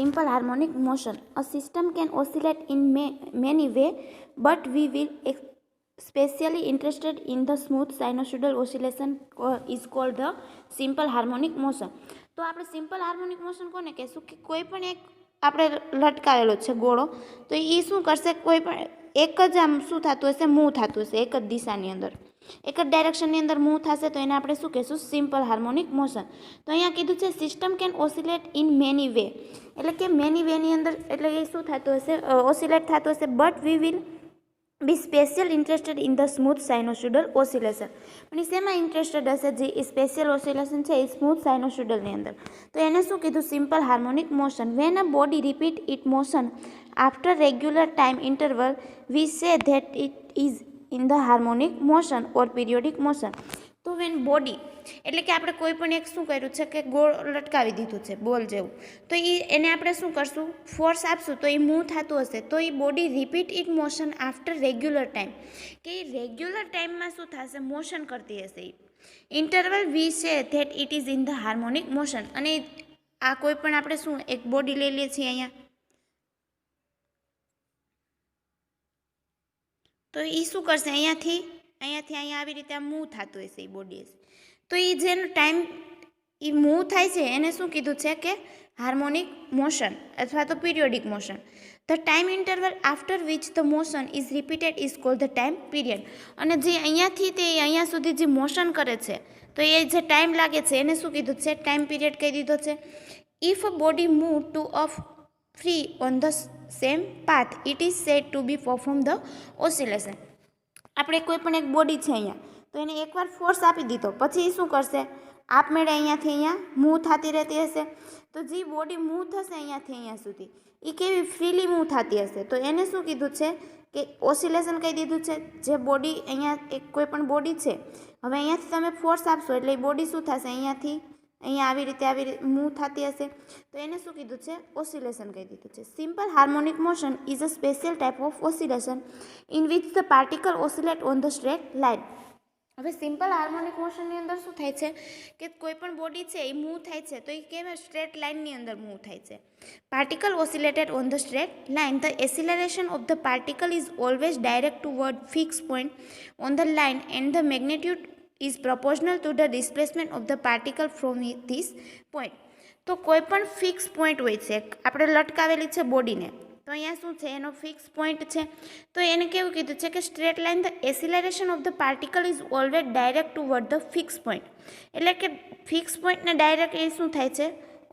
simple harmonic motion. A system can oscillate in many ways, but we will especially interested in the smooth sinusoidal oscillation is called the simple harmonic motion. તો આપણે simple harmonic motion કોને કહેશું કે કોઈ પણ એક આપણે લટકાવેલો છે ગોળો, તો એ શું કરશે, કોઈ પણ એક જ આમ શું થતું હશે, મૂવ થતું હશે એક જ દિશાની અંદર, એક જ ડાયરેક્શનની અંદર મૂવ થશે, તો એને આપણે શું કહીશું, સિમ્પલ હાર્મોનિક મોશન. તો અહીંયા કીધું છે system can oscillate in many way, એટલે કે મેની વેની અંદર એટલે એ શું થતું હશે, ઓસિલેટ થતું હશે, but we will be special interested in the smooth sinusoidal oscillation. પણ એ શેમાં ઇન્ટરેસ્ટેડ હશે, જે સ્પેશિયલ ઓસિલેશન છે એ સ્મૂથ સાઇનોસોઇડલની અંદર. તો એને શું કીધું, simple harmonic motion. When a body repeat it motion after regular time interval we say that it is in the harmonic motion or periodic motion. તો વેન બોડી એટલે કે આપણે કોઈ પણ એક શું કર્યું છે કે ગોળ લટકાવી દીધું છે બોલ જેવું, તો એને આપણે શું કરશું, ફોર્સ આપશું તો એ મૂવ થતું હશે, તો એ body repeat it motion after regular time, કે એ રેગ્યુલર ટાઈમમાં શું થશે, મોશન કરતી હશે. Interval we say that it is in the harmonic motion. અને આ કોઈ પણ આપણે શું એક બોડી લઈ લઈએ છીએ અહીંયા, તો એ શું કરશે, અહીંયાથી અહીંયા આવી રીતે આ મૂવ થતું હશે એ બોડી. તો એ જેનો ટાઈમ એ મૂવ થાય છે એને શું કીધું છે કે હાર્મોનિક મોશન અથવા તો periodic motion. The time interval after which the motion is repeated is called the time period. અને જે અહીંયાથી તે અહીંયા સુધી જે મોશન કરે છે, તો એ જે ટાઈમ લાગે છે એને શું કીધું છે, ટાઈમ પીરિયડ કહી દીધો છે. If a body move to a free on the same path it is said to be perform the oscillation. આપણે કોઈ પણ એક બોડી છે અહીંયા, તો એને એકવાર ફોર્સ આપી દીધો પછી એ શું કરશે, આપમેળે અહીંયાથી અહીંયા મૂવ થતી રહેતી હશે. તો જે બોડી મૂવ થશે અહીંયાથી અહીંયા સુધી, એ કેવી ફ્રીલી મૂવ થતી હશે, તો એને શું કીધું છે કે ઓસિલેશન કહી દીધું છે. જે બોડી અહીંયા એક કોઈ પણ બોડી છે, હવે અહીંયાથી તમે ફોર્સ આપશો એટલે એ બોડી શું થશે, અહીંયાથી અહીંયા આવી રીતે મૂવ થતી હશે, તો એને શું કીધું છે, ઓસિલેશન કહી દીધું છે. Simple harmonic motion is a special type of oscillation in which the particle oscillate on the straight line. હવે સિમ્પલ હાર્મોનિક મોશનની અંદર શું થાય છે કે કોઈ પણ બોડી છે એ મૂવ થાય છે, તો એ કેવી સ્ટ્રેટ લાઇનની અંદર મૂવ થાય છે. Particle oscillated on the straight line, the acceleration of the particle is always direct toward fix point on the line and the magnitude is proportional to the displacement of the particle from this point. તો કોઈ પણ fix point હોય છે, આપણે લટકાવેલી છે બોડીને, તો અહીંયા શું છે, એનો ફિક્સ પોઈન્ટ છે, તો એને કેવું કીધું છે કે straight line the acceleration of the particle is always direct toward the fix point. એટલે કે ફિક્સ પોઈન્ટને ડાયરેક્ટ એ શું થાય છે,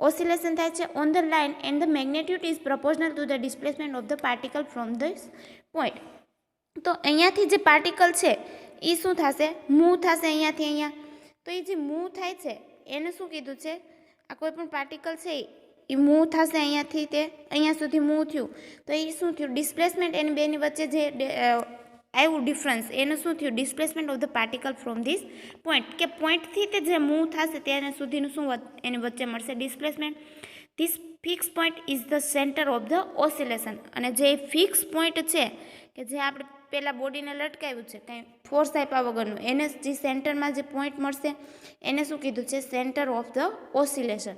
ઓસિલેશન થાય છે on the line and the magnitude is proportional to the displacement of the particle from this point. તો અહીંયાથી જે પાર્ટિકલ છે એ શું થશે, મૂવ થશે અહીંયાથી અહીંયા. તો એ જે મૂવ થાય છે એને શું કીધું છે, આ કોઈ પણ પાર્ટિકલ છે એ મૂવ થશે અહીંયાથી, તે અહીંયા સુધી મૂવ થયું, તો એ શું થયું, ડિસ્પ્લેસમેન્ટ એની બેની વચ્ચે જે આવ્યું ડિફરન્સ, એનું શું થયું, displacement of the particle from this point, કે પોઈન્ટથી તે જે મૂવ થશે ત્યાં સુધીનું શું એની વચ્ચે મળશે, displacement. This fix point is the centre of the oscillation. અને જે ફિક્સ પોઈન્ટ છે કે જે આપણે પહેલાં બોડીને લટકાવ્યું છે કંઈ ફોર્સ આપ્યા વગરનું, એને જે સેન્ટરમાં જે પોઈન્ટ મળશે એને શું કીધું છે, centre of the oscillation.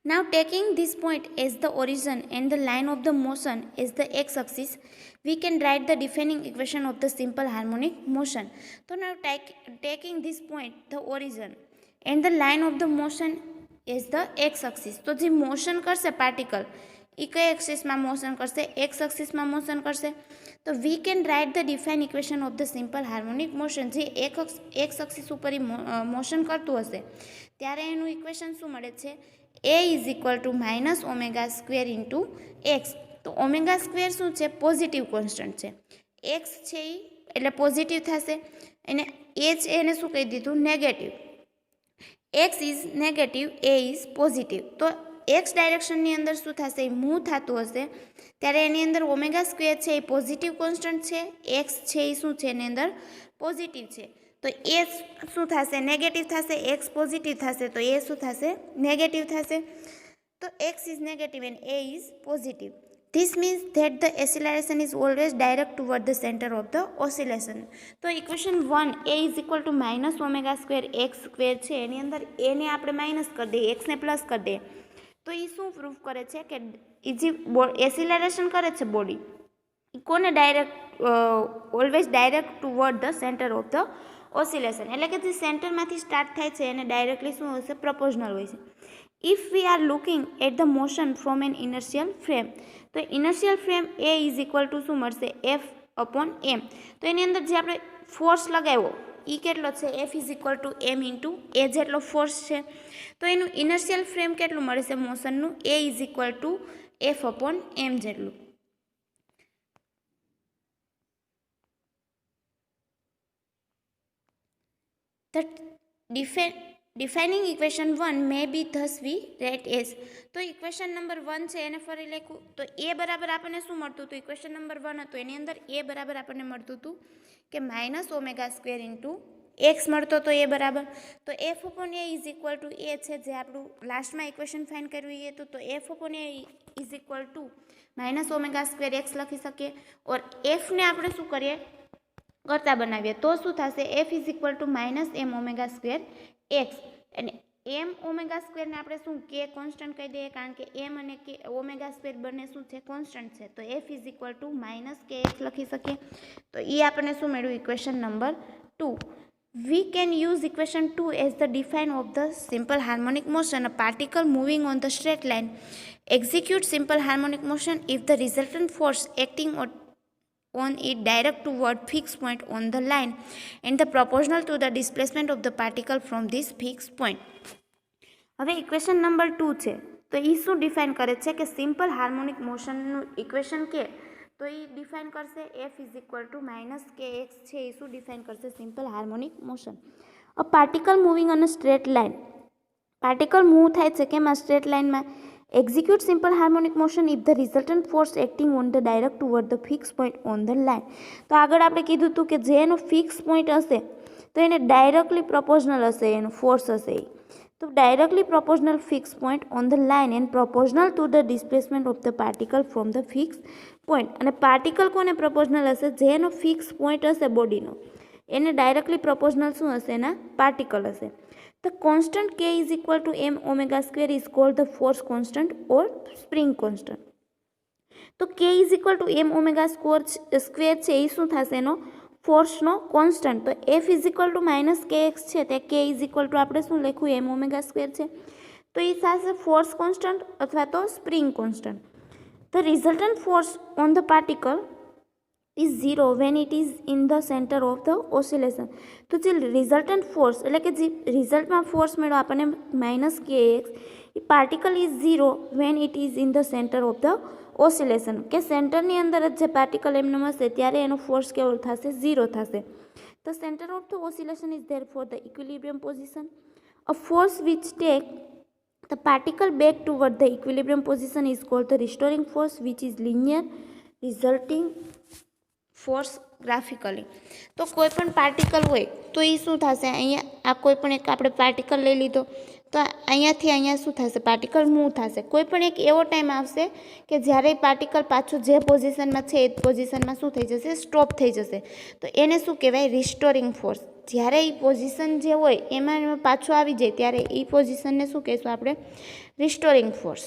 Now taking this point as the origin and the line of the motion as the x axis, we can write the defining equation of the simple harmonic motion. So now taking this point, the origin and the line of the motion is the x axis. તો જે motion કરશે particle એ કઈ એક્સિસમાં motion કરશે, x એક્સિસમાં motion કરશે. તો we can write the define equation of the simple harmonic motion. જે x axis ઉપર એ motion કરતું હશે ત્યારે એનું ઇક્વેશન શું મળે છે, a is equal to minus omega square into x. તો ઓમેગા સ્ક્વેર શું છે, પોઝિટિવ કોન્સ્ટન્ટ છે, એક્સ છે એ એટલે પોઝિટિવ થશે, અને એ છે એને શું કહી દીધું, negative. X is negative, A is positive. તો એક્સ ડાયરેક્શનની અંદર શું થશે, એ મૂવ થતું હશે ત્યારે એની અંદર ઓમેગા સ્ક્વેર છે એ પોઝિટિવ કોન્સ્ટન્ટ છે, એક્સ છે એ શું છે એની અંદર પોઝિટિવ છે. તો એ શું થશે, નેગેટિવ થશે, એક્સ પોઝિટિવ થશે તો એ શું થશે, નેગેટિવ થશે. તો x is negative and A is positive. This means that the acceleration is always direct toward the center of the oscillation. તો equation 1 a is equal to minus omega square x square છે એની અંદર એને આપણે minus કરી દઈએ, એક્સને plus કરી દઈએ, તો એ શું પ્રૂફ કરે છે કે એ જે એસિલરેશન કરે છે બોડી એ કોને direct always direct toward the centre of the oscillation, એટલે કે જે સેન્ટરમાંથી સ્ટાર્ટ થાય છે એને ડાયરેક્ટલી શું હશે, પ્રપોઝનલ હોય છે. If we are looking at the motion from an inertial frame, તો inertial frame A is equal to શું મળશે, એફ અપોન એમ. તો એની અંદર જે આપણે ફોર્સ લગાવ્યો એ કેટલો છે, F is equal to M into A જેટલો ફોર્સ છે. તો એનું ઇનર્શિયલ ફ્રેમ કેટલું મળે છે મોશનનું, A is equal to F upon M જેટલું. The defining equation 1 may be thus we write as. તો ઇક્વેશન નંબર 1 છે એને ફરી લખું તો એ બરાબર આપણને શું મળતું હતું, ઇક્વેશન નંબર 1 હતું એની અંદર એ બરાબર આપણને મળતું હતું કે minus omega square into X મળતો તો એ બરાબર. તો F upon A is equal to એ છે જે આપણું લાસ્ટમાં ઇક્વેશન ફાઇન્ડ કર્યું એ હતું. તો F upon A is equal to minus omega square x લખી શકીએ. ઓર એફને આપણે શું કરીએ, કરતા બનાવીએ તો શું થશે, f is equal to minus m omega square x. અને એમ ઓમેગા સ્ક્વેરને આપણે શું કે કોન્સ્ટન્ટ કહી દઈએ, કારણ કે એમ અને કે ઓમેગા સ્ક્વેર બંને શું છે, કોન્સ્ટન્ટ છે. તો F is equal to minus કે એક્સ લખી શકીએ. તો એ આપણને શું મેળવ્યું, equation number 2. We can use equation 2 as the define of the simple harmonic motion. A particle moving on the straight line executes simple harmonic motion if the resultant force acting on it direct toward fixed point on the line and the proportional to the displacement of the particle from this fixed point. હવે equation number 2 છે તો એ શું define કરે છે કે simple harmonic મોશનનું equation કે તો એ define કરશે F is equal to minus કે એક્સ છે એ શું ડિફાઇન કરશે, simple harmonic motion. A particle moving on a straight line, particle move થાય છે કેમાં, સ્ટ્રેટ લાઇનમાં. Execute simple harmonic motion if the resultant force acting on the direct toward the fix point on the line. તો આગળ આપણે કીધું હતું કે જે એનો ફિક્સ પોઈન્ટ હશે તો એને ડાયરેક્ટલી પ્રપોઝનલ હશે, એનો ફોર્સ હશે. તો directly proportional fixed point on the line and proportional to the displacement of the particle from the fixed point. અને પાર્ટિકલ કોને પ્રપોઝનલ હશે, જેનો ફિક્સ પોઈન્ટ હશે બોડીનો એને ડાયરેક્ટલી પ્રપોઝનલ શું હશે, એના પાર્ટિકલ હશે. The constant k is equal to m omega square is called the force constant or spring constant. તો k is equal to m omega square છે એ શું થશે, એનો ફોર્સનો કોન્સ્ટન્ટ. તો F is equal to minus કે x છે તે કે ઇઝ ઇક્વલ ટુ આપણે શું લખ્યું, એમ ઓમેગા સ્ક્વેર છે. તો એ થશે ફોર્સ કોન્સ્ટન્ટ અથવા તો spring constant. The resultant force on the particle is 0 when it is in the centre of the oscillation. તો જે રિઝલ્ટન્ટ ફોર્સ એટલે કે જે રિઝલ્ટમાં ફોર્સ મેળવો આપણને માઇનસ કે x, A particle is 0 when it is in the centre of the oscillation, કે સેન્ટરની અંદર જ જે પાર્ટિકલ એમને હશે ત્યારે એનો ફોર્સ કેવો થશે, 0 થશે. The centre of the oscillation is therefore the equilibrium position. A force which take the particle back toward the equilibrium position is called the restoring force which is linear resulting force graphically. તો કોઈ પણ particle હોય તો એ શું થશે, અહીંયા આ કોઈ પણ એક આપણે પાર્ટિકલ લઈ લીધો તો અહીંયાથી અહીંયા શું થશે, પાર્ટિકલ મૂવ થશે. કોઈ પણ એક એવો ટાઈમ આવશે કે જ્યારે પાર્ટિકલ પાછું જે પોઝિશનમાં છે એ પોઝિશનમાં શું થઈ જશે, સ્ટોપ થઈ જશે. તો એને શું કહેવાય, રિસ્ટોરિંગ ફોર્સ. જ્યારે એ પોઝિશન જે હોય એમાં પાછું આવી જાય ત્યારે એ પોઝિશનને શું કહીશું આપણે, રિસ્ટોરિંગ ફોર્સ.